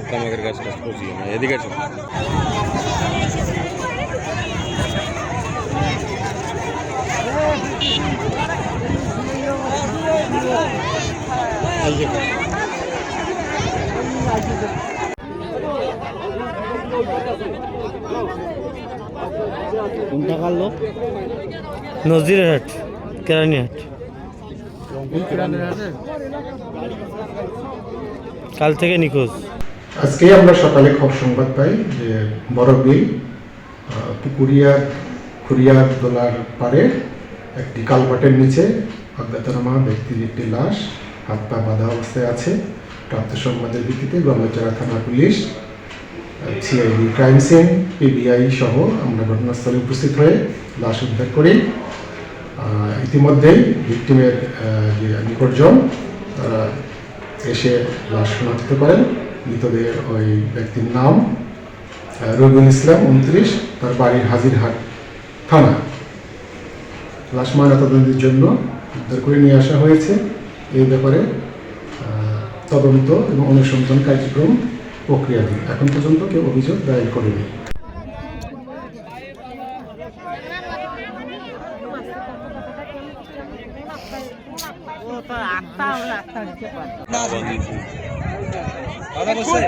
তামাকের গাছ টাছ করছি না, এদিকে আছে। কোনটা কাটলো? নজরুলহাট, কেরানীহাট। কাল থেকে নিখোঁজ। আজকে আমরা সকালে খবর সংবাদ পাই যে বড়বিল পুকুরিয়া দোলার পাড়ে একটি কালভার্টের নিচে অজ্ঞাতনামা ব্যক্তির একটি লাশ হাত পা বাঁধা অবস্থায় আছে। প্রাপ্ত সংবাদের ভিত্তিতে গলচড়া থানা পুলিশ, সিআইডি ক্রাইম সিন, পিবিআই সহ আমরা ঘটনাস্থলে উপস্থিত হয়ে লাশ উদ্ধার করি। ইতিমধ্যেই ভিক্টিমের যে নিকটজন তারা এসে লাশ শনাক্ত করেন। মৃতদের ওই ব্যক্তির নাম রবিউল ইসলাম, 29, তার বাড়ি হাজিরহাট থানা। লাশ ময়নাতদন্তের জন্য উদ্ধার করে নিয়ে আসা হয়েছে। এই ব্যাপারে তদন্ত এবং অনুসন্ধান কার্যক্রম প্রক্রিয়াধীন। এখন পর্যন্ত কেউ অভিযোগ দায়ের করেনি। দাদা বসে